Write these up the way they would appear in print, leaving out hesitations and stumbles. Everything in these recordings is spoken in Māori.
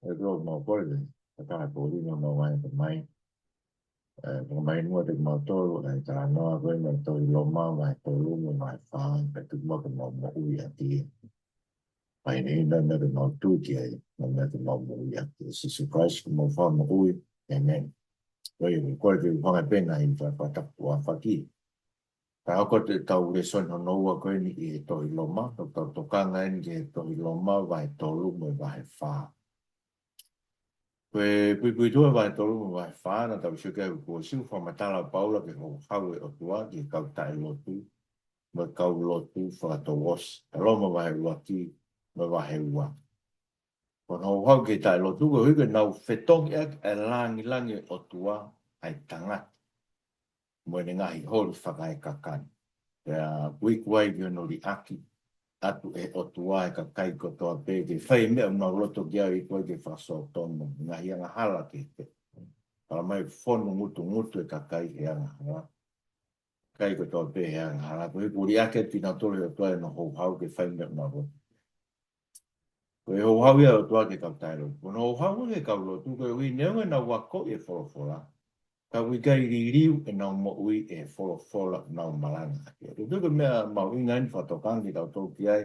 Rồi mà có gì ta là bộ đi mà ngoài cái máy mua được mà tôi lại trả nó với mà tôi lo mà vài tôi luôn mà vài phá cái thứ mà cái mà ui thì phải nên là được nó tu kia mà cái mà ui thì sự price mà phá mà ui nên rồi có cái phong cái bên này phải tập qua phát kỳ tao có thể tàu để xuân nó nấu cái này tôi lo mà tôi càng ngày cái tôi lo mà vài tôi luôn mà vài phá Pui tua vai tolu vai whāna tau suke kua siu whamatala paula ke ho hau e o tua ki kau tai lotu ma kau lotu whakatawos e loma vai ua ki ma vai ua. Kon ho hau ke tai lotu ko hui ke nau whetong e langi langi o tua ai tangati mo ne ngahi holu whakai kakani. Pea pui kuai ki no li aki atu e o tua e ka kai ko toa pe ke whai mea una loto kia i koe ke whaso tono ngahi anga hala ke te. Para mai fono ngutu e ka kai he anga hala. Kai ko toa pe he anga hala. Koe kuri ake tina tole o toa e no hou hau ke whai mea una loto. Koe hou hau ia o toa ke kau tairo. Kono hou hau ke kau lotu koe ui neonga na wako e wholofola. Ka ui kai ririu e nau mo ui e wholofola nau malanga. Tuku mea mau ingain whatokangi tau tau ki ai.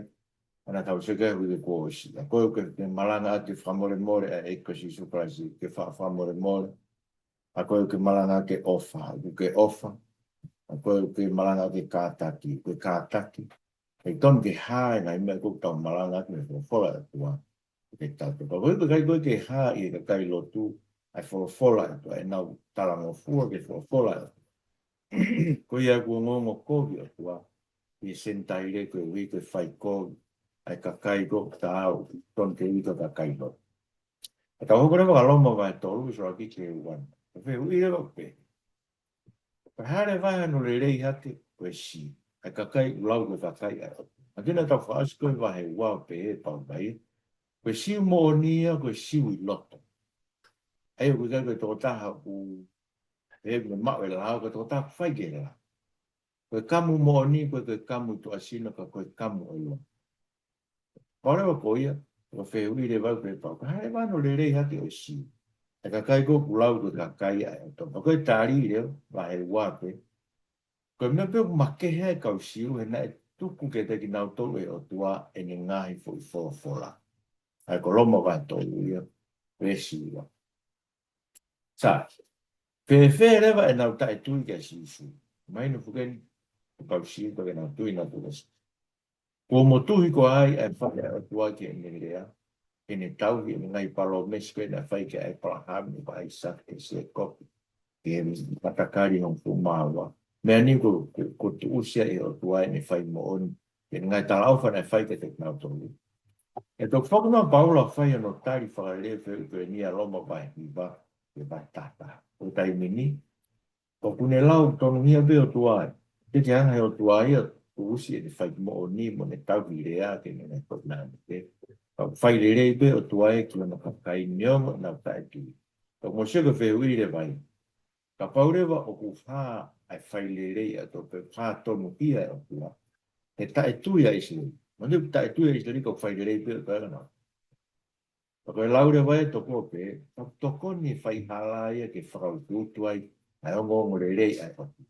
Ana tau seke hui ke kua osi. A koe ke malanga ati whamore more e ekosi supraisi ke whamore more. A koe ke malanga ke ofa. Ke ofa. A koe ke malanga ke kātaki. Ke kātaki. Kei ton ke hae ngai mea kuk tau malanga ke wholofola e tua. Ke tātou. Ka koe kai koe ke hae i ka kai lotu. Ai wholofola e tua. E nau talango fua ke wholofola e tua. Koe ia kua ngongo kovi e tua. I sentai re koe ui koe whai kovi. Ai ka kai ko ta au ton ke ito ka kai ko. E ka hoko rewa ka loma vai tolu so aki ke uan. E whi ui rewa pe. Ka hare vai anu le rei hake koe si. Ai ka kai ulau koe ka kai ai. A tina ta whaas koe wahe ua pe e pau mai. Koe si mo nia koe si ui loto. Ai koe kai koe tō taha u e me mau e lao koe tō taha whai ke la. Koe kamu mo ni koe kamu tu asina ka koe kamu o loa. Kore wa koia, wa whewiri re wau pe pau. Hare wano le rei hake o si. E ka kai ko pulau ko ka kai ai o tō. Koe tāri reo, wa he wape. Koe mea peo make hea kau siu, he na e tuku ke te ki nau tolu e o tua e ni ngahi fo i fo fola. Ai ko loma wa tolu ia, re siua. Sa, whe rewa e nau tae tui ke siu su. Mai no fukeni, kau siu ko ke nau tui na tula si. Kua mo tuhi ko ai e whake o tua ke ni rea. Ini tau hi ngai palo meske na fai ke ai palaham ni pai sak e se kopi ke patakari hong fumawa me ani ko tu usia e o tuai ni fai mo on ke ngai talau fa na fai ke te nau tolu e to fok no paula fai no tari fa le fe ke ni a loma bai ni ba ke ba tata o tai mini ko kune lau tonu hia be o tuai te te anga o tuai o usia ni fai mo on ni mo ne tau hi rea ke ne ko na ke fai le rei be o tuai ki na kai nyong na tai ki. Ka mo se ko fe ui le vai. Ka paurewa o ku wha ai fai le rei a to pe wha tonu ia o tua. E tae tui a isi. Ma ne tae tui a isi ko fai le rei be o tua na. Ka koe laure vai to ko pe. Ka toko ni fai hala ia ke whakau tu tuai. Ai o ngongo le rei ai o tua.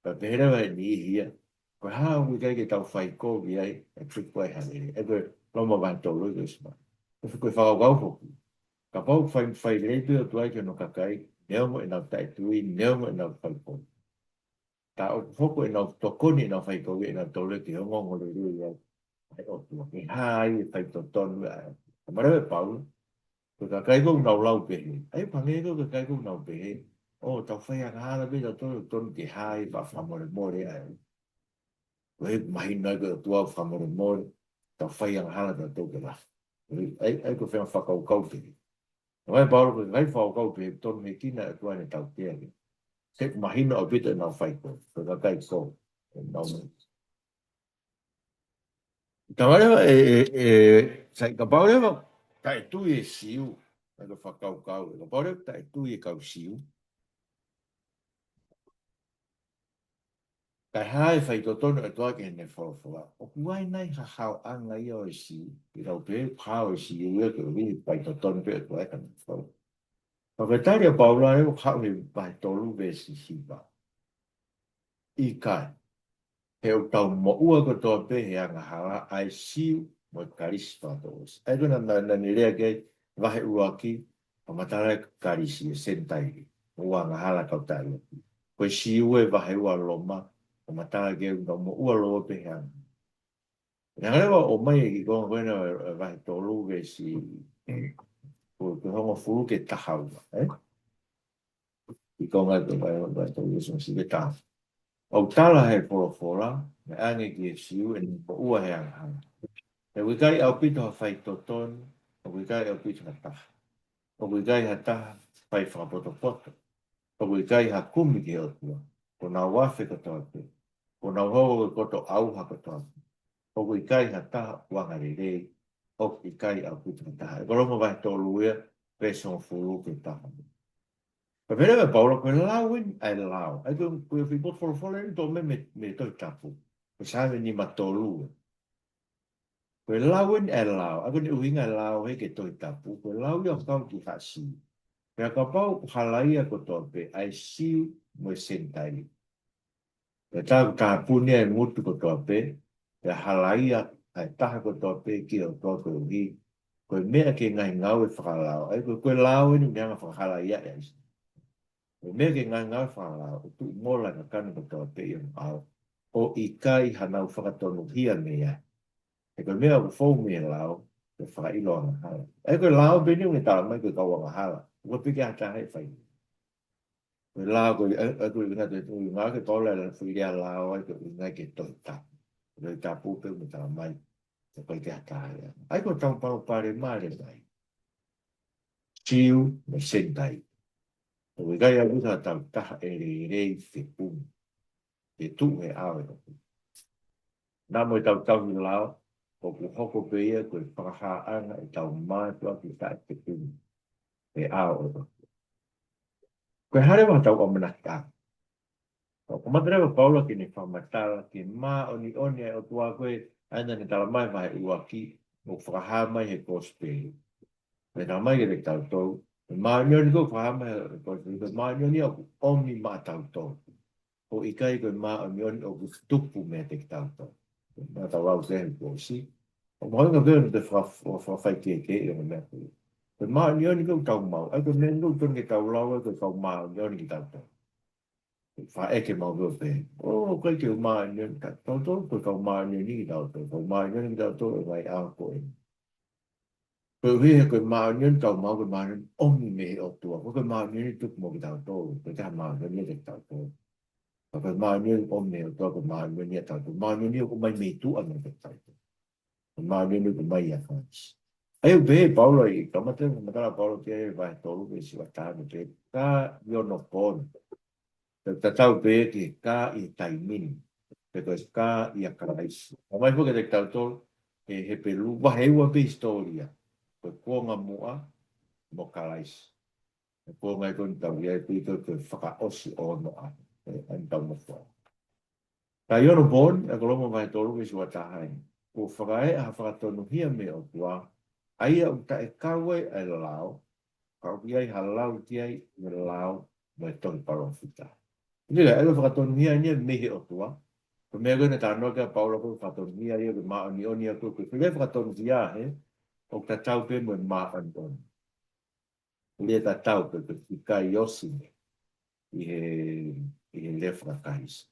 Ka pehera vai ni hia. Ko ha ui kai ke tau fai ko vi ai. E trick wai hale rei. E koe loma vai tolu i usma. Ko koe whakau kau hoki. Ka pau fai rei pe o tuai ke no kakai, neongo e nau tai tui, neongo e nau fai ko. Ta o foko e nau tokoni e nau fai ko e nau tole ki hongo ngore rui ai. Ai o tua ke hai e fai to tonu ai. Ka mara e pau, ko kakai ko nau lau pehe. Ai pange ko kakai ko nau pehe. O tau fai a hala pe tau tonu ke hai va whamore more ai. Ko he mahi nai ko tua whamore more, tau fai a hala tau ke la. Ai ko whenga whakau kau pehe. Vai Paulo ko vai fao kau pe ton me kina e tua ne tau tia ni. Se mahina o pita na fai ko. Ko ka kai ko. No. Tawale sai ka Paulo tai tu e siu. Ai ko fakau kau. Ka Paulo tai tu e kau siu. Kai hai fai to tono e toa ke ne whawha. O kuai nei ha hao anga i o e si. I rau pe hao e si i ua ke ui fai to tono pe e toa e kana whawha. Ka kai tari a paula e o hao he pai tolu ve si si ba. I kai. He o tau mo ua ko toa pe he anga hala ai siu mo e karisi whātos. E kuna na ni rea ke vahe ua ki. O matara e karisi e sentai. Ua anga hala kau tai. Koe siu e vahe ua loma. O matara ke o mo ua loa pe he anga. Nā rewa o mai i konga koena vahe tolu ve si ko hongo furu ke tahau. I konga te vahe tolu si ke tahau. O tala he fora me ange ki e siu e ni po ua he anga. E wikai au pito ha whai toton, o wikai au pito ha taha. O wikai ha taha whai whakapoto poto. O wikai ha kumi ki o tua. Ko nā wafe katoa te. Ko nā hoho koto au ha katoa te. O wikai ha taha wangare rei. O wikai au pito ha taha. E koromo vai tolu ia, peso furu ke taha. Pa pere me paula, koe lauin ai lau. Ai koe whipot folo ni tō me toi tapu. Koe sāme ni ma tolu. Koe lauin ai lau. Ai koe uhinga ai lau he ke toi tapu. Koe lau ia kau ki hasi. Pea ka pau halaia ko tope ai siu mo e sentai. Pea tāku ka puni ai mutu ko tope. Pea halaia ai taha ko tope ki o tope uhi. Koe mea ke ngai ngau e whakalau. Ai koe lau inu neanga whakalaia e isi. O mea ke ngai ngau whakalau. O tu mola ka kanu ko tope i au. O i kai hanau whakatonu hia mea. E koe mea o fau mea lau. Ke whakailo anga hala. Ai koe lau beni unge tala mai koe kau anga hala. Koe pike hata hei whai. Koe lau koe koe inga te tui ngā ke tola e fui rea lau ai koe inga ke toi tapu. Koe tapu pe unge tala mai. Te koe ke hata hei. Ai koe tau pau pare maare mai. Siu me sentai. Koe gai a uta tau taha e rei te pung. Te tu e awe. Nā mo tau tau ni lau. Ko ku hoko pe ia koe whakaha anga e tau mai tua ki tae te pung. E awe. Koe hare wa tau o manaka. Ko matrewa paula ki ni whamatala ki mā o ni oni o tua koe aina ni tala mai vai ua ki o whakaha mai he kōsperi. Me nā mai ke te tau tau. Mā nioni ko whakaha mai he kōsperi. Mā nioni o omi mā tau tau. O ikai koe mā o nioni o kustupu me te tau tau. Mā tau au te he kōsi. O mohinga veo te whawhai ke ke i o me mea. Koe mā o nioni ko tau mau. Ai koe mea ngu tonu ke tau lawa koe tau mā o nioni ki tau tau. Fa e ke mau go pe. O koe ke uma ni ka tau tau ko ka uma ni ni tau tau. Ko uma ni tau tau vai a ko e. Ko wi ko ma ni tau mau ko ma ni o mi me o tu. Ko ma ni tu mo ki tau tau. Ko ka ma ni ni tau tau. Ko ma ni o me o tau ko ma ni ni tau tau. Ma ni ko mai me tu an te tau tau. Ko ma ni ko mai ya fa. Ai be Paulo i ka mate ma ka Paulo ke vai tau ke si wa ta ni ka yo no pon. Te tau pe ki ka i taimin. Pe koe ka i a karais. O mai fuke te tau tol, he peru, wahe ua pe historia. Koe kuonga mua, mo karais. E kuonga i koni tau ia e pito koe whaka osi o noa. An tau mo fua. Ka iono bon, e kolomo mai tolu ke sua tahai. Ko whakae a whakatonu hia me o tua. Aia u ta e kawe e lao. Ka uki ai halau ti ai me lao me tonu parofita. Nila, e whakatonu hia nia mehe o tua. Ko mea koe na tānoa kia Paula koe whakatonia ia koe maa ni onia koe koe. Koe whakatonia he, o ka tau pe mo maa an on. Lea ka tau koe koe ki kai osi i he le whakakais.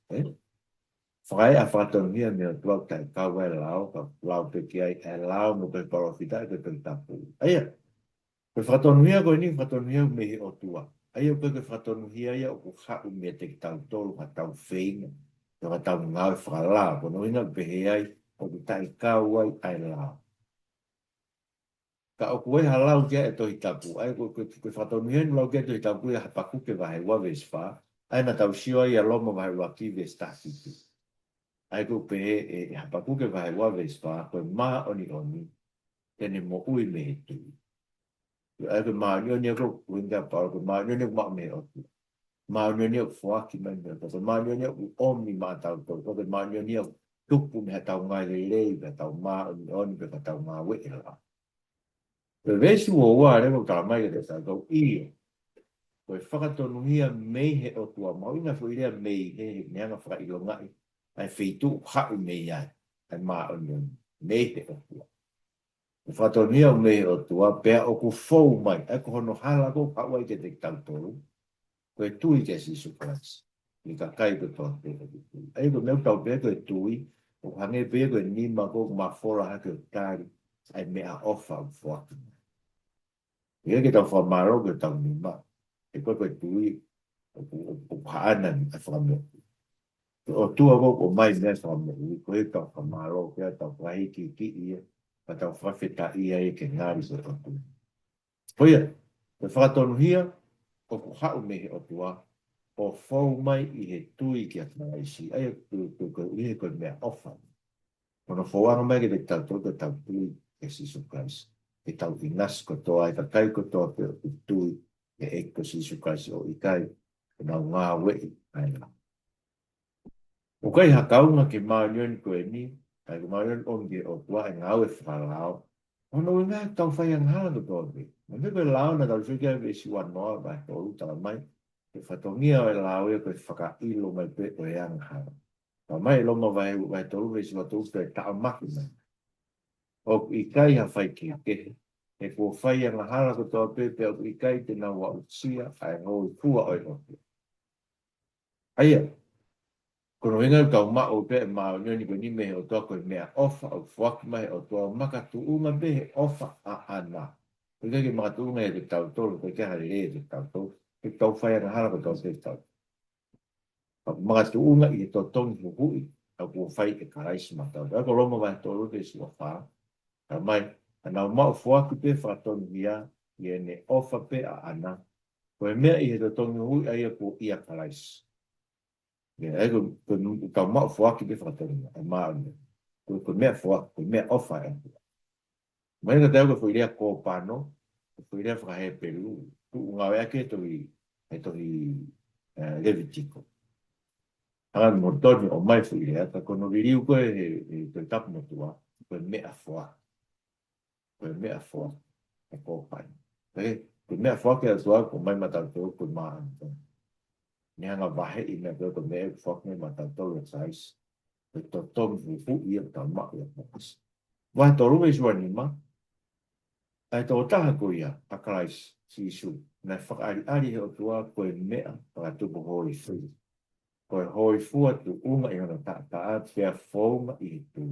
Whakai a whakatonia mea tuak tai kau e lao, ka lao pe ki ai e lao mo koe parofita e koe koe tapu. Aia, koe whakatonia koe ni whakatonia mehe o tua. Aia koe koe whakatonia ia o ku hau mea te tau tolu ka tau whainga. Ka tau ngau whakalā, kono ina pehe ai, o ku tai kau ai ai lā. Ka o kue halau kia e tohi tapu, ai koe whatonu henu lau kia e tohi tapu e hapaku ke wahe waves wha, ai na tau sio ai a loma wahe waki ve stākiki. Ai koe pehe e hapaku ke wahe waves wha, koe mā oni oni, tene mo ui me he tui. Ai koe mā ni oni ako, uinga pao, koe mā ni oni ako mā me o tu. maunionia o fuaki mai me ko maunionia o omi ma tau to ko maunionia tupu me tau ngai le me tau ma on me tau ma we la pe vesi o wa le ko ka mai le sa ko i ko whakatonuhia mei he o tua mau ina fo irea mei he neanga whakailongai ai wheitu hau mei ai ai ma on mei he o tua whakatonuhia mei o tua pea o ku fou mai ai ko hono hala ko hawai ke te tautoru ko e tui ke si sukrasi ni ka kai ko toa pe ai ko meu tau pe ko e tui o hange pe ko e nima ko ma fora hake o tari ai mea ofa o fuaki ia ke tau whamaro ko tau nima e koe koe tui o paanan a whamaro o tua ko o mai mea whamaro i koe tau whamaro kia tau wahi ki ia pa tau whawheta ia e ke ngāri so o tua Poia, te whakatonuhia o ku hau mehe o tua o whau mai i he tui ki a karaisi ai koe uhe koe mea ofa Ono whauanga mai ke te tau tau tui ke siso Christ ke tau inas ko toa e ka kai ko toa pe o tui ke e ko siso Christ o i kai na ngā wei ai la. O kai hakaunga ke maunion ko e ni, kai ko maunion onge o tua e ngau e whalao, ono e ngā tau whai ang hana toa me. Ma me koe lao na tau suki a vesi wa noa mai o utala mai, ke whatongia o e lao e koe whaka ilo mai pe o e ang hana. Ma mai loma vai toru vesi wa toru e taa maki mai. O i kai ha whai ki kehe. E ko whai ang hana ko toa pe o i kai te na wa utsia ai ngau i kua o e oke. Aia, kono inga tau ma o pe ma o ni ko ni me o to ko me ofa o fuak mai o to maka tu uma be ofa a ana ko ke ma tu me de tau to ko ke ha le de tau to ke tau fa ya ha ko to se tau ma tu uma i to ton hu hu i a ko fa i ke karais ma tau ko lo ma to lo de su fa a mai ana ma o fuak pe fa ton via i ne ofa pe a ana ko me i to ton hu i a ko i a karais e ko ka ma fo ki be fata ni ma ko me fo ko me ofa e mai ka tau ko foi ria ko pano foi ria fra he pelu tu nga wa ke to i levitico ara mo torni o mai foi ria ka kono viriu ko e to tap no tua ko me a fo e ko pano ko me a fo ke a tua ko mai mata ko ma ni hanga vahe i me ko me fok me mata to le sais e to tom fu i ta ma ya pas wa to ru is wani ma ai to ta ko ia a krais si su na fak ari o tua ko me pa tu bo hoi fu ko hoi fu tu uma i ona ta a fia foma i tu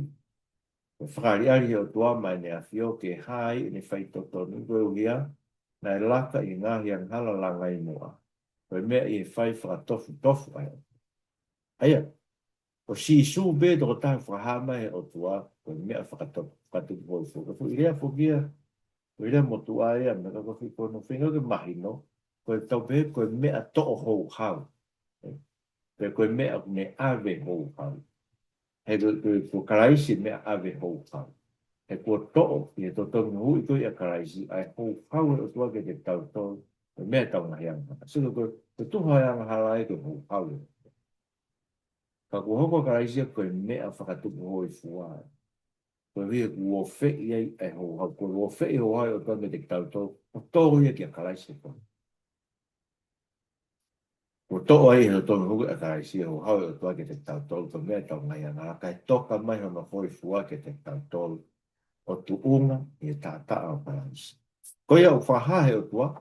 ko fak ari o tua mai ne a fio ke hai ni fai to nu ko ia na laka i nga yang hala langa i moa ko me i fai fra tofu ai aia o si su be do ta fra ha mai o tua ko me fa ka tu bo fu ko ia fu ia ko ia mo tu ai me ko fi ko no finga ke mai no ko to be ko me a to ho ha pe ko me a me ave ho ha he ko karaisi me ave ho ha he ko to i to no i ko ia karaisi ai ho ha o tua ke te tau to me tau na yang so ko tu ha yang ha lai ko ho ha ka ko hoko karaisi ko me a whakatu ho i fua ko vi ko fe ai e ho ha ko fe ho ha o to me te tau to o to ia ki karaisi ko o to ai ho to ho a karaisi ho ha o to ke te tau to ko me tau ngai ana ka to ka mai ho no ho i fua ke te tau to o tu unga e ta o karaisi ko ia o fa ha he o tua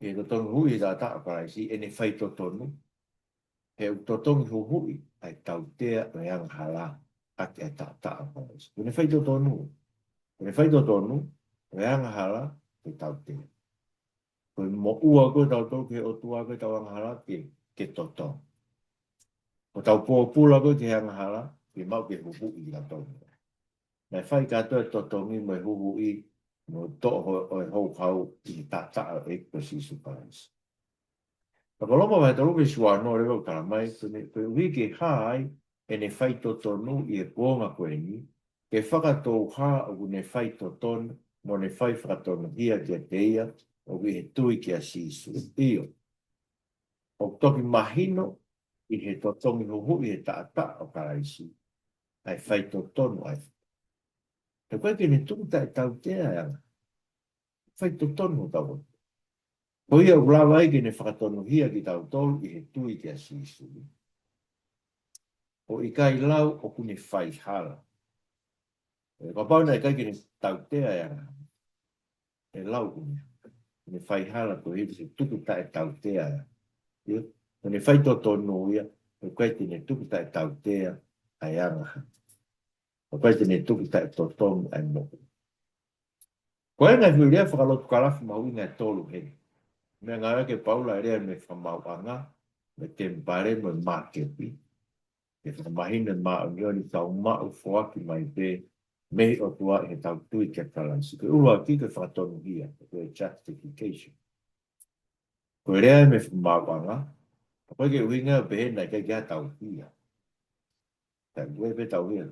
e to hu i ta o karaisi e ne fai to tonu he to tonu hu ai tau te e ang hala a te ta o karaisi ne fai to tonu e fai to tonu e ang hala te tau te ko mo ua ko tau to ke o tua ko tau ang hala ke to to o tau po pula ko ke ang hala ke mau ke hu i la to na fai ka to to mi mo hu i no to ho hau i ta e ko si su karaisi Ka loma mai tau ke sua no reo kara mai, ko hui ke hai e ne whai to tonu i e kuonga koe ni, ke whakatou ha o ne whai to tonu, mo ne whai whakatonu hia kia teia, o ki he tui kia sisu. Iyo. o toki mahino i he totongi huhu i he taata o karaisi. Ai whai to tonu ai. Te koe ki ne tukuta e tau tea e anga. Whai to tonu tau. Ko ia ulawa ai ki ne whakatonu hia ki tau tolu i he tui ki a sisui. O i kai lau o kune whai hala. Ka pauna e kai ki ne tau tea e anga. E lau kune. Ne whai hala ko i se tukuta e tau tea e anga. Ne whai to tonu ia. Ko koe ki ne tukuta e tau tea ai anga. Ko koe ki ne tukuta e to tonu ai mo. Ko e ngai hui rea whakalotu kalafu mahu inga e tolu hei. Me ngara ke paula rea me whamauanga, me te mpare me mākepi. E whamahina maa unioni tau mau whoaki mai pe, mehi o tua e tau tui ke kalansi. Ke urua ki ke whakatonu hia, ke justification. Ko rea me whamauanga, koe ke uhinga behena ke kia tau hia. Tai ue pe tau hia.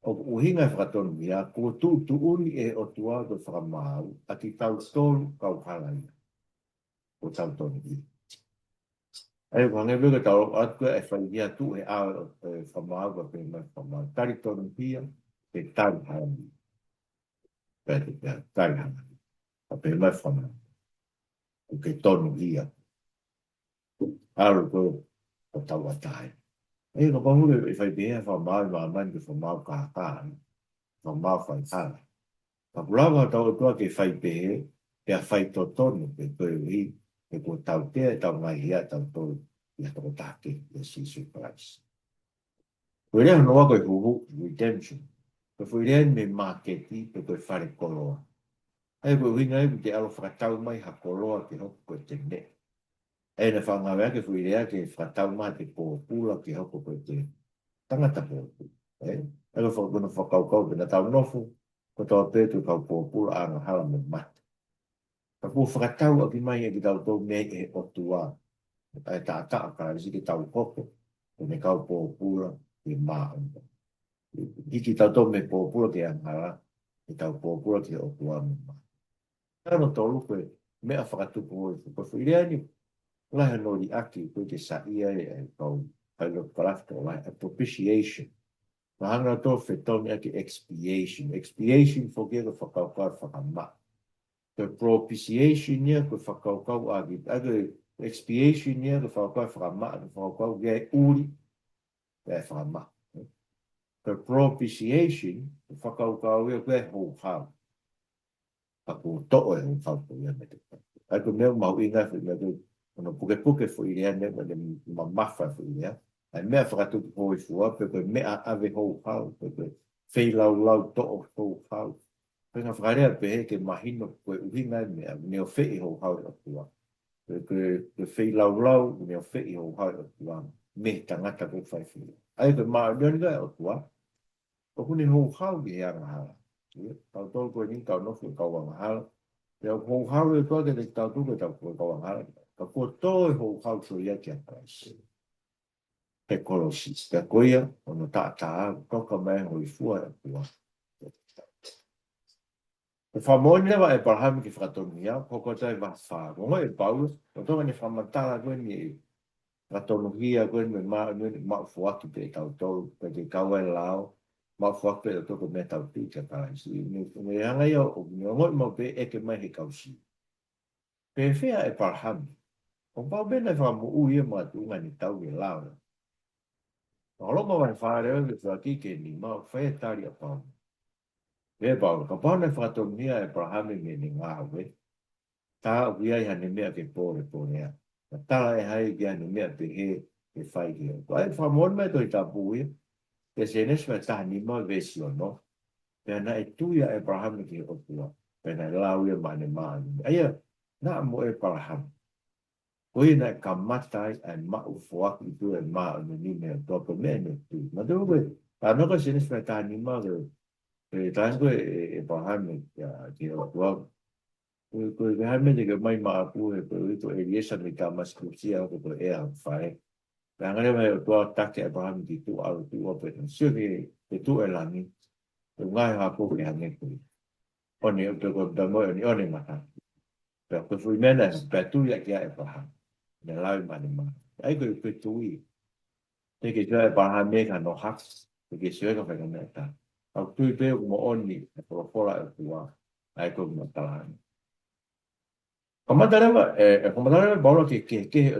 O uhinga whakatonu hia, ko tu uni e o tua ko whakamau, a ki tau tolu kau halai. O tau tonu hia. Ai wange vega tau atu e whaigia tu e a whamaawa pe mai whamaawa. Tari tonu pia e tari hangi. Pēte pia, tari hangi. A pe mai whamaawa. O ke tonu hia. Aru ko o tau atai. Ei ka pahure e whai pia whamaawa ma mani ke whamaawa ka haka. Whamaawa whai hana. Ka pulawa tau atua ke whai pia ke a whai to tonu pe koe ui. E ko tau tea tau ngai hia tau tonu. Ia tau take ia sisu Christ. Koe rea no wako e huhu, redemption. Koe fui rea me maketi, pe koe whare koloa. Ai koe winga e te alo whakatau mai ha koloa ke hoko koe te ne. E na whangawea ke fui rea ke whakatau mai te pōpula ke hoko koe te tangata pōpula. E koe whakakuna whakaukau te na tau nofu, ko tau pētu kau pōpula a ngā hala me mate. Ka pō whakatau a ki mai e ki tau tau me e o tua. E tā taa ka risi ki tau koko, ko me kau pōpula ke maa anda. Iki tau tau me pōpura ke angara, i tau pōpura ke o kua mima. Tano tolu koe mea whakatupu hoi, koe whirea ni lahe no li aki koe ke sa ia e kau hailo kalafto lai, a propitiation. Na hanga tō whetoni ake expiation. Expiation whokia ko whakaukau whakama. Koe propitiation nia koe whakaukau agi. Ake expiation nia koe whakaukau whakama, koe whakaukau gai uri, gai whakama. The propitiation, the whakaukau ia koe hou hau. Ako to'o e hou hau ko ia me te pai. Ai ko mea mau inga whi mea koe, ono puke fo i rea ne, ma mawha fo i rea. Ai mea whakatuku hoi fua, pe koe mea ave hou hau, pe koe wheilau lau to'o hou hau. Pe ngā whakarea pe he ke mahino koe uhinga mea, neo whei hou hau o tua. Pe koe wheilau lau, neo whei hou hau o tua. Me tangata koe whai whia. Ai koe maa nionga o tua. Ko kuni hou hau ki hea ngahala. Tau tolu koe ni kau nofu kau wa ngahala. Pea hou hau e koe ke te tau tuke tau koe kau wa ngahala. Ka kua toi hou hau so ia kia praisi. Pe kolosis. Pea koea, ono ta taa, toka mai hoi fua e kua. E whamoni lewa e parhami ki whakatonu ia, koko tai wa whaa. Mongo e Paulus, o tonga ni whamatala koe ni e whakatonu hia koe ni ma fuaki pe tau tolu, pe te kau e lao. Ma whakpe o toko me tau pika karaisi. Me hanga ia o ngoi mau pe eke mai he kausi. Pe whea e parhami. O pao bena wha mo ui e maa tunga ni tau e lao. O lo ma wai whaareo ke whakike ni mau whae tari a pao. Pe pao, ka pao nei whakatongia e parhami me ni ngā we. Tā ui ai hane mea ke pōre pōrea. Ka tala e hai ki hane mea pe he ke whai ki hau. Ko ai whamon mai toi tā pūia. Ke se nes vai tahani ma vesi o no. Pena e tuia Abraham ki o tua. Pena e lau ia mane maani. Aia, na mo e Abraham. Koe na ka matai ai mau fuaki tu e maa anu ni mea toka mea ne tu. Ma tu koe, ta noka se nes vai tahani ma ke tango e Abraham ki o tua. Koe ke hame te ke mai maa pu e koe ito e liesa me ka maskripsia o koe e a whae. Ngare mai o tua take Abraham ki tu alu tu o pe sio ke tu e langi. O ngai ha ko ke hange ku. Oni o te ko da mo ni oni mata. Pe ko fui mena pe tu ya ki Abraham. ne lau mani ma ai ko tui te ke joe pa ha me ka no haks te ke joe ka fa na ta au tui pe mo oni ko fora e tua ai ko mo tala komatara bolo ke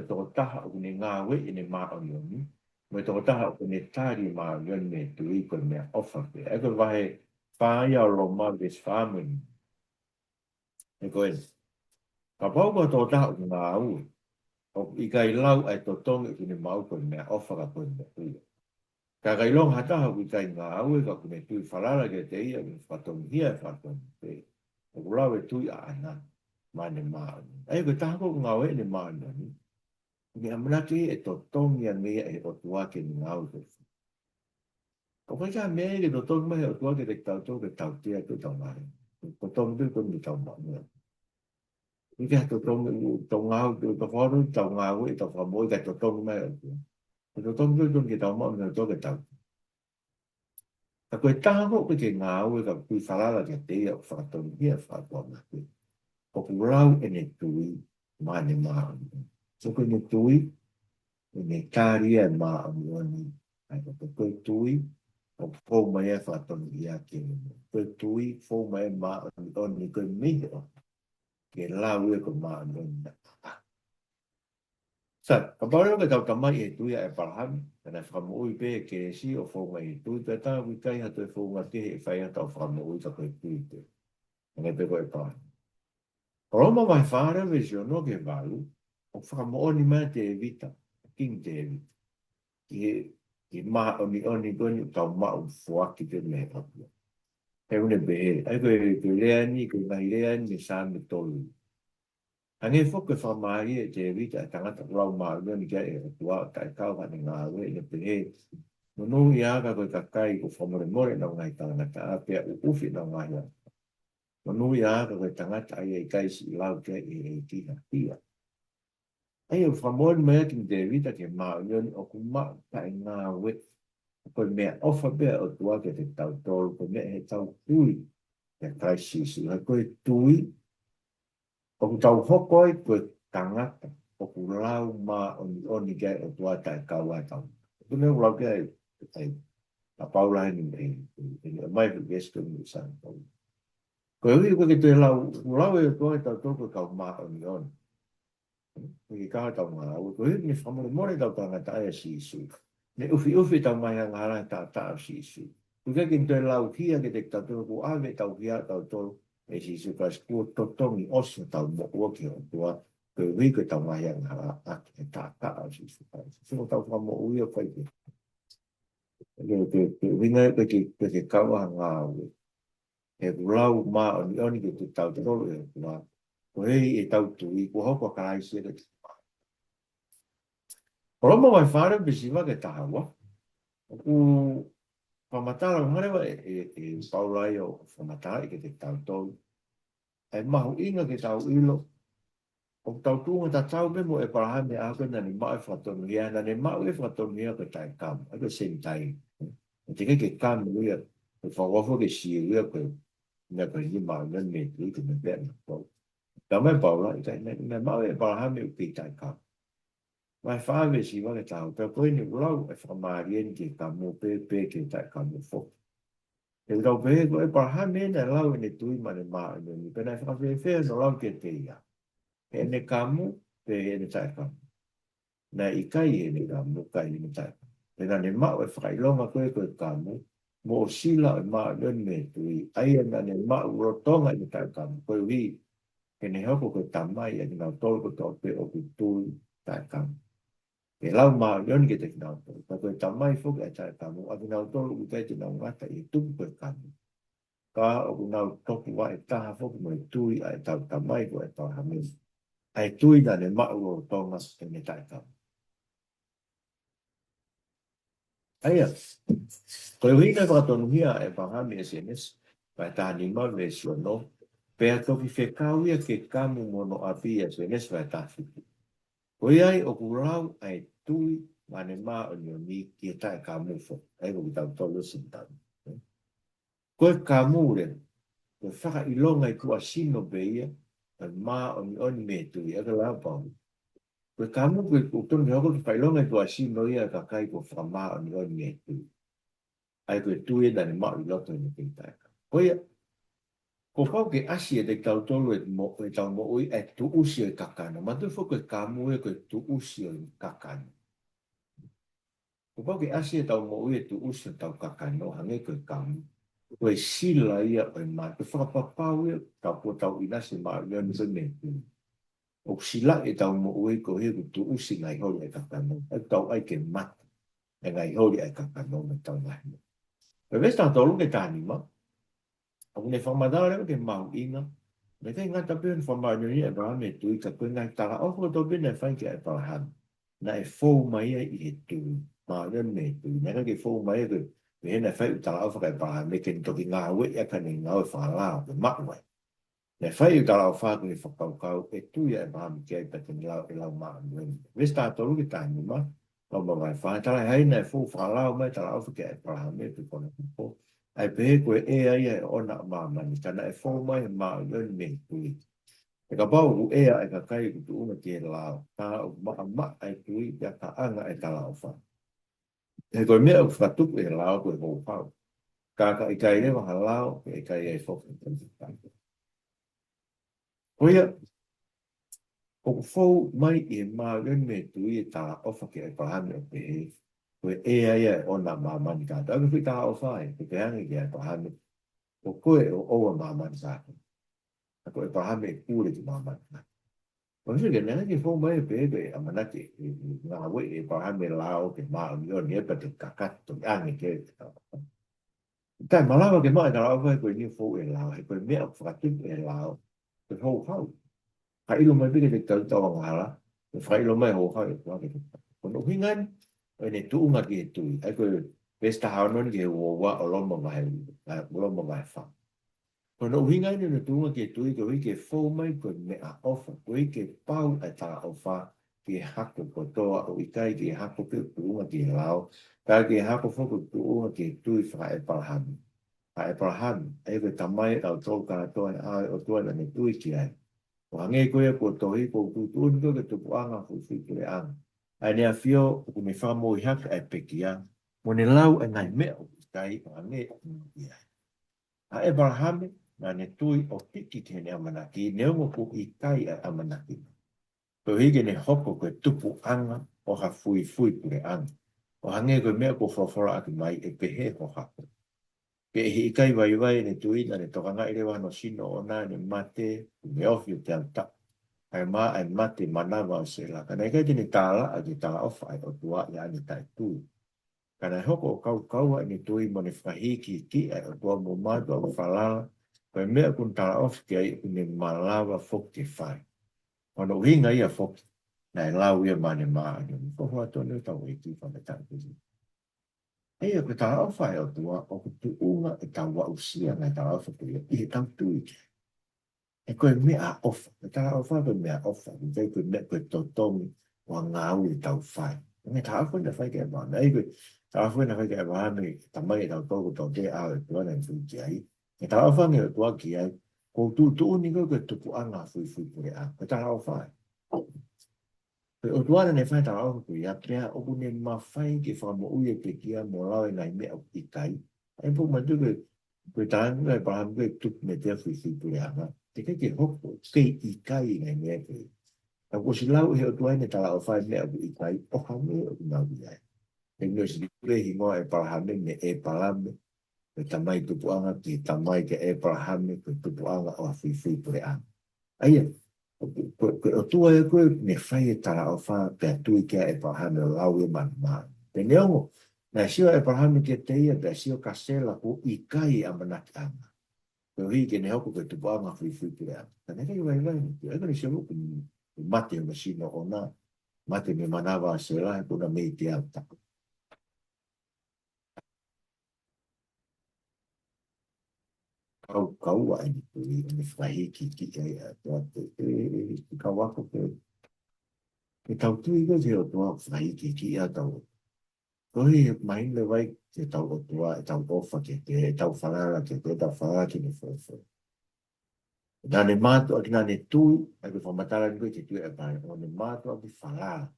to taha o ni ngā we i ni mā o ni me to taha o ni tari mā yon me tui ko me ofa pe ai ko vahe whāia lo ma vis whāmuni e ko e ka pau ko to taha o ngā u o i kai lau ai to tongi ki ni mau ko me ofa ka ko me tui ka kai long hataha i kai ngā u e ka ko me tui whalala ke te ia mi whatongi hia whatongi pe o lau e tui a ana mane maa. Ai ko taha ko ngā we ni maa ni. Ni amanaki e to tongi a mea e o tua ke ni ngāu ko. Ko kai ka mea ke to tongi mai o tua ke te tau tō ke tau tia ko tau mai. Ko tongi tu ko ni tau mai. Ni ke to tongi to ngāu to wharu tau ngāu e to whamoi ka to tongi mai o tua. To tongi tu ke tau mai o tua ke tau. Ka koe taha ko ke ngāu e ka kui whalala ke te ia o whakatongi hia whakatongi. Ko kurau e ne tui mane maa. So ko ne tui e ne kāria e maa amuani. Ai ko koe tui o pō mai e whatoni i a ke mo. Koe tui pō mai e maa amuani koe mihi o. Ke lau e ko maa amuani. Sa, ka pareo ka tau tamai e tui a e parahami. Kana whakamui pe ke si o pō mai e tui. Pe tā wikai hatu e pō ngati e whai hata o whakamui ka koe tui te. Ngai pe koe parahami. Roma vai fare visiono che valu o famoni ma te vita king te vita che ma ogni tau ma un fuaki per me proprio è un be ai que le anni che vai le anni sanno tollu anche fo che fa mai te vita tanga lau ma ni che è tua kai kau ka nga we le pe no ia ka ko kai ko famore more na ngai tanga ta pe u fi na ngai Manui a ka koe tangata ai e kaisi I lau ke e tina pia. Ai o whamon mea ki te rita ke maa unioni o ku maa ka e ngā we. Koe mea ofa bea o tua ke te tau tolu, koe mea he tau tui ke kaisi ha koe tui. O ku tau hokoi koe tangata o ku lau maa oni ke o tua tae kaua tau. Koe mea lau ke ai a paula ni mai ku gesto ni san tau. Koe hui koe ke te lau e toa e tau tōku kau maa o ni on. Koe ke kaha tau ngā au. Koe hui ni whamore more tau tanga tae a si isu. Ne uwhi tau mai a ngāra ta ta a si isu. Koe ke te lau kia ke te tau tōku ave tau kia tau tōku e si isu. Koe skua totongi oso tau mo ua ki o tua. Koe hui koe tau mai a ngāra a ke ta ta a si isu. Sino tau whamo ui o whai ke. Koe winga koe ke kaua ngā au. E lau mā o ni oni ke te tau te rolo e kua. Ko hei e tau tui, ko hoko karai se te tua. Ko roma mai whare bisi wa ke tahawa. Ku whamatara harewa e paurai o whamatara ke te tau tau. E mahu inga ke tau ilo. O tau tunga ta tau me mo e parahai me ako na ni mau e whatonu hia. Na ni mau e whatonu hia ke tai kam. Ako sen tai. E te ke kam uia. E whawafo ke si uia koe. Nā koe ni mau nā me tui ke me bea na pau. Tā mai pau la, i kai nā mau e parahame u pi tai kā. Mai whāwe si wale tāu, pēr koe ni ulau e whamarien ki ka mō pē ki tai kā mō fō. E rau pē koe parahame nā lau e ne tui ma ne maa e ni, pēr nā whawhe whea no lau ke te ia. E ne kā mō, pē e ne tai kā. Nā I kai e ne kā mō kai e ne tai kā. Pēr nā ne mau e whakailonga koe koe kā mō, mo sila e maa lön me tui aia na ne maa urotonga I tai kam koe wi ke ne hoko koe tamai e ngā tolu ko tō pe o ku tui tai kam e lau maa lön ke te ngā tolu ka koe tamai fuka e tai kam o ngā tolu ku kai te ngā ngata I tuku koe kam ka o ku ngā toku wa e taha fuka mo e tui a e tau tamai ko e tau hamin ai tui na ne maa urotonga e ne tai kam Aia, koe wina whakatonu hia e whangami SNS, vai tāni mau me sio no, pēr toki whekau ia ke kamu mono a pi SNS vai tāwhiki. Koe ai o kurau ai tui mane mā o ni ki e tae kamu fo, ai ko kitau tolu sintanu. Koe kamu re, koe whaka ilonga I kua sino beia, mā o ni me tui, aka lau pau. Koe kamu koe kutun ke hoko ki whailonga tua si noi a kakai ko whamaa ni o ni e tu. Ai koe tue dani mau i loto ni te tai. Koe ko pau ke asi e te tau tolu e tau mo ui e tu usi o i kakana. Ma tu fo koe kamu e koe tu usi o i kakana. Ko pau ke asi e tau mo ui e tu usi o tau kakana o hange koe kamu. Koe sila ia o i maa. Koe whakapapau ia tau po tau inasi maa i o ni tu. O sila e tau mo ui ko he ko tu usi ngai hori e kakana. E tau ai ke mata. E ngai hori e kakana me tau ngai. Pe vesta tolu ke tani ma. Aku ne whamadara ke mau inga. Me te ngata pe en whamau ni e braha me tui ka koe ngai tala ofu to bine whai ke e parahan. Na e fou mai e i he tui. Ma ren me tui. Nega ke fou mai e ke me hena whai utala ofu ka e parahan. Me ke toki ngā ue e ka ni ngā ue whalao ke makuai. Ne whai utala o whāku ni whakaukau e tui e braha me ke e pete ni lau e lau maa nuen. Vesta tolu ke tani ma. Lau ma vai whai. Tala hei na e fou whalao mai tala ofu ke e parahan me pe kona kupo. Ai pehe koe e ai e ona mamani, tana e fō mai maa yoni me tui. E ka pau u ea e ka kai ku tu una ki e lao, tā o maa ai tui, pia ka anga e ka lao wha. E koe mea u whatuku e lao koe hou pau. Ka i kai rewa ha lao, e kai e fō. Koea, o fō mai e maa yoni me tui e tā ofa ki e pahane o pehe. Koe e ai e ona mamani kāta. Aga whi tā ofa e, ke pehangi ki e pahane. O koe o oa mamani sāku. Ako e pahame e kūre ki mamani. O se ke nena ki fō mai e pepe a manake ngā we e pahame lao ke maa ni o ni e pate kakato ki ange ke te tau. Tai malawa ke maa e tala awai koe ni fō e lao, he koe mea whakatipu e lao, ke hou hau. Ka ilo mai pike te tau tau ngala, ke whailo mai hou hau e kua ke te tau. Kono hingan, o ne tuunga ki e tui, ai koe pesta haunon ki e uowa o loma vai whau. Kono uhinga ni na tunga ke tui ke wiki e fō mai koe me a ofa, koe ke pau e tā ofa ke hako kotoa o ikai ke hako ke tuunga ke lao, ka ke hako fōko tuunga ke tui whaka e palahami. Ka e palahami, e koe tamai au tō kātoa e ai o tua na ne tui ki ai. O hange koe ko tohi ko tutuuni koe ke tupuanga fui kure anga. Ai nea whio ku me whamo i haka e pekia, mo ne lau e ngai mea o ikai o hange i ai. A e palahami, na ne tui o tiki te ne amanaki, ne ongo ku i kai a amanaki. Ko hige ne hoko koe tupu anga o ha fui kure anga. O hange koe mea ko whawhora aki mai e pehe ho hako. Ke hi i kai vai ne tui na ne tokanga i rewa no sino o nā ne mate, me ofi o te anta. Ai mā ai mate manawa o se la. Kana i kai tini tāla a ki tāla ofa ai o tua i ani tai tui. Kana hoko o kaua ni tui mo ne whahiki ki ai o tua mo mātua o whalala. Koe mea kun tala ofi ki ai ne malawa foki whai. Ono hinga ia foki. Nai lau ia mane maa. Ko hoa tonu tau e ki whame tāpisi. Eia ko tala ofi ai o tua o ku tu unga e tau wa usia ngai tala ofi ki ai. I tau tui ki. E koe mea ofa. E tala ofa koe mea ofa. I kai koe mea koe totomi wa ngau i tau whai. Ngai tala ofi na whai ki ai maa. Ei koe tala ofi na whai ki ai maa. Ngai tamai e tau tōku tau te au e tua nai fui ki ai. E tā awhange o tua ki ai, ko tū ni koe tupu anga fui kure a. E tā awhange. O tua ne whai tā awhange kuri a, prea oku ne mawhai ke whamo ui e te kia mo lawe ngai mea o i kai. Ai pō matu koe tāngu e paham koe tupu me te fui kure a. Te kai ke hoko, kei i kai ngai mea koe. A ko si lau he o tua ne tā awhange mea o i kai, o hame o i mau i ai. E ngoi si kure hi ngoa e parahame me e parame. Ke tamai tupuanga ki tamai ke Abraham ke tupuanga o fui pure an. Aia, o tua e koe ne whai e tala o wha pe tui ke Abraham o lau e man maa. Te neongo, na sio Abraham ke te ia, pe sio kasela ko i kai a manaki anga. Ko hi ke ne hoko ke tupuanga fui pure an. Ta ne kei vai, e kani sio luku mate o masino o na, mate me manawa se lahe kuna mei te au tako. Kau ai ni tui ni whahi ki ai a toa te kawako ke tau tui ko te o toa whahi ki a tau. Kohi mai le vai te tau o toa e tau ofa ke te tau whanara ke te tau whanara ki ni whawhau. Nā ne mātua ki nā ne tui, ai ko whamatara ni koe te tui e pare, o ne mātua ki whalā.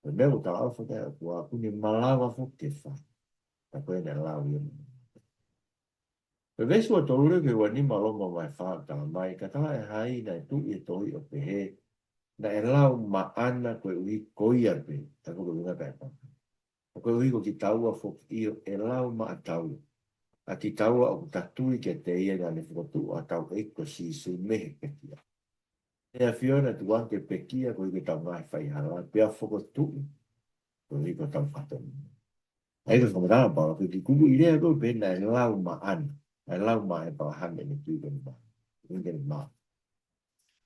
Ko mea o tau awha kai, kua kune malawa fo te wha. Ta koe ne lau ia. Pe vesu o tolu le ke ua ni malonga mai wha tala mai, ka tala e hai na e tui e toi o pe he, na e lau ma ana koe ui koia pe, ta koe unga pe pa. Koe ui ko ki taua fo ki e lau ma a tau. A ki taua o tatui ke te ia na le whotu a tau eiko si sui mehe pe kia. E a Fiona tu anke pekia ko i tau ngai whai hala, pia whoko tuku, ko i ko tau whatoni. Ai ko whamarana pao, ko ki kuku i rea ko pena e lau ma ana, e lau ma e pao hane ni tui kani ma, inge ni ma.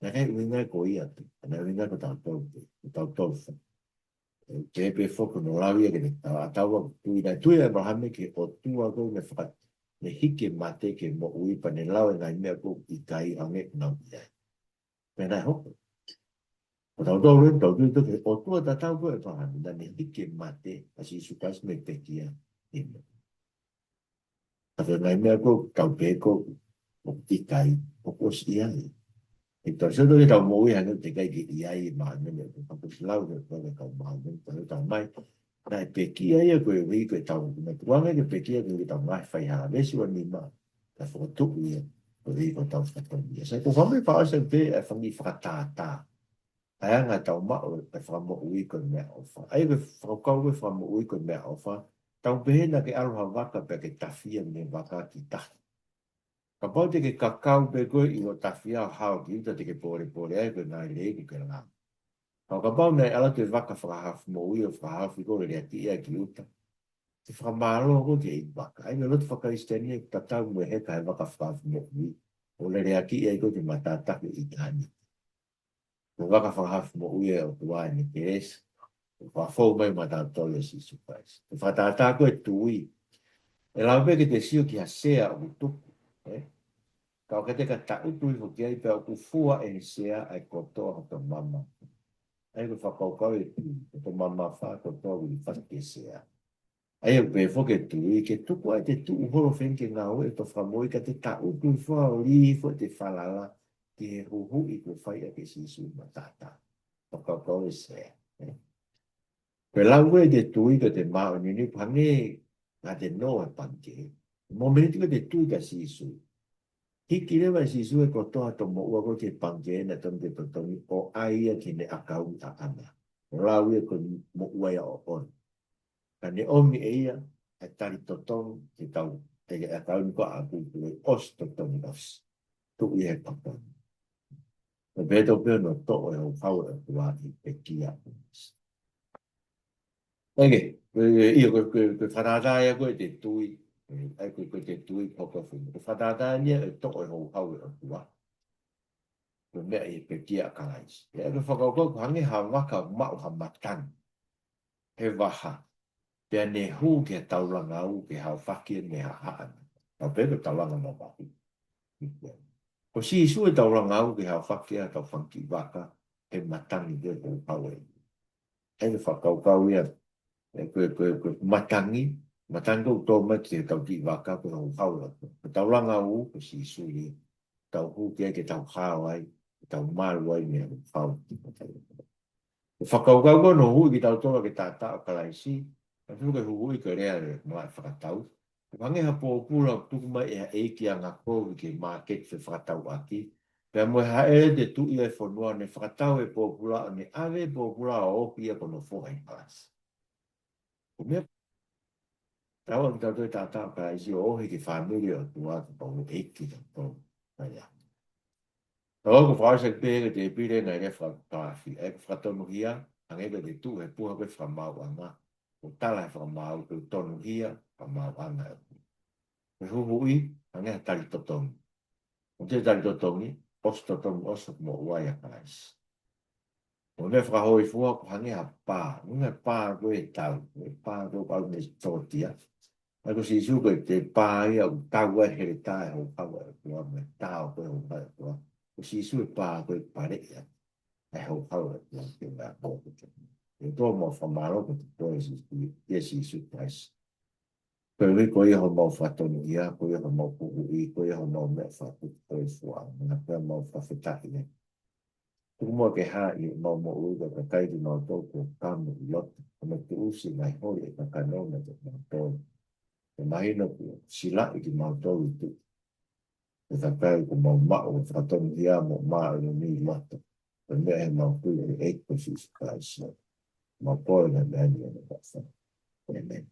Nā kai uinga ko i atu, nā uinga ko tau tau te, ko tau tau wha. Ke pe whoko no lau ia ke ne tau, a tau a tui nai tui e mahame ke o tua ko me whakat, ne hike mate ke mo uipa ne lau e ngai mea ko i kai ange nau ia. Pena e hoko. O tau tau rin tau tui toke, o tua ta tau koe whahani, na ne hike mate, a si sukas me pekia ino. A te ngai mea ko, kau peko, o i kai, o kos ia i. E tau se toke tau moui hanga te kai ki ia i maa nene, o kau kusi lau ne koe kau maa nene, tau mai, na e pekia ia koe ui koe tau, na tuanga ke pekia koe tau ngai whai haa, vesi wa ni maa, ka whakatuku ia, koe ui koe tau whakatoni ia. Sai ko whame whaasa pe, e whangi whakatātā. Ai nga tau ma o e whamo ui ko mea ofa. Ai ke whakau ke whamo ui ko mea ofa, tau pehena ke aroha waka pe ke tawhia me waka ki tahi. Ka pau te ke kakau pe koe i o tawhia hao ki uta te ke pōre pōre ai koe nai reiku ke ngā. Ka pau nei ala te waka whakahafu mo ui o whakahafu i kore rea ki ia ki uta. Te whakamaro ko ke i waka. Ai me lotu whakaisteni e tatau mwe heka he waka whakahafu mo ui. O le rea ki ia i koe te matatake i tani. Ko waka whakahafu mo ui e o tuai ni ke esa. Ko fo mai ma ta tole si surprise. Ko fa ta ko e tui. E la pe ke te sio ki a sea o tu. Eh? Ka o ke te ka ta u tui fo ki ai pe o ku fua e sea ai ko to o to mama. Ai ko fa ko e tui. To mama fa ko to u fa ke sea. Ai o pe fo ke tui ke tu ko ai te tu u holo fen ke nga o e to fa moi ka te ta u tui fo o li fo te fa la la. Ki he hu hu i ko fai a ke si su ma ta ta. Ko e sea. Eh? Pe lau e te tui ka te mao ni pange nga te noa pange. Mo meni tika te tui ka sisu. Hiki rewa sisu e ko toa to mo ua ko te pange na tom te totongi o aia ki ne akau ta ana. Lau e ko mo ua ia o on. Ka ne omi e ia e tari totong ki tau te akau ni ko a kuku e os totongi os. Tu i he papon. Me beto peo no to e o pau e kua i pe kia. Ege, ia koe whanata ia koe te tui, ai koe te tui poka whunga. Koe whanata ia e toko e hou hau e o tua. Koe mea i pe kia kalais. Ia koe whakaukau ko hangi ha waka mau ha matang. He waha. Pea ne hū ke tauranga au ke hau whakia ne ha haan. Tau pēko tauranga no wahi. Ko si isu e tauranga au ke hau whakia tau whanki waka. He matangi ke hou hau e. Ai koe whakaukau ia koe matangi, matangi ko tō mai te tau ki waka ko hau hau la. Ko tau ranga u, ko si suri, tau hu ke tau hao ai, tau maru ai mea hau. Ko whakaukau ko no hui ki tau tōra ke tātā o kalaisi, ka tū ke hui ke rea re mai whakatau. Ko hange ha pōpura tuku mai e eiki a ngā kōwi ke market fe whakatau aki. Pea moe haere te tu i e whanua ne whakatau e pōpura, ne ave pōpura o opi e kono whohai palasi. Ko mea tau ang tau tau tau ka isi o ohi ki whanuri o tua ki pau eiki tau tau. Kaya. Tau ko whaasa ki pēga te pire ngai re whakawhi. E ka whakatonu hia, ang ega te tu he puha koe whamau anga. O tala he whamau koe tonu hia, whamau anga. Koe huhui, ang ega tali totongi. O te tali totongi, os totongi osa mo uai a kais. O me whakahoi fua ko hangi ha pā. Nunga pā koe tau. Pā koe pau me tōtia. Ai ko si su ko te pai au taua he tai ho paua ko me tau ko ho pa ko si su pa ko pare ya ai ho paua ko te na ko ko e to mo fa malo ko to si si si su pais Koe ko ia ho mau whatonu ia, ko ia ho mau puhu I, ko ia ho mau mea whatu koe fua, ngā pia mau whawhetaki ne. Tuku mua ke hā I mau mo uga ka kairi mau tōku kāmu I lotu, me te usi ngai hoi e ka kanona te mau tōu. Te mahina ku sila I ki mau tōu I tu. Te whakau ku mau mao o whatonu ia mo maa I ni lotu. Te mea he mau kui I eikpo si kaisa. Mau pōi na mea ni ane wasa. Amen.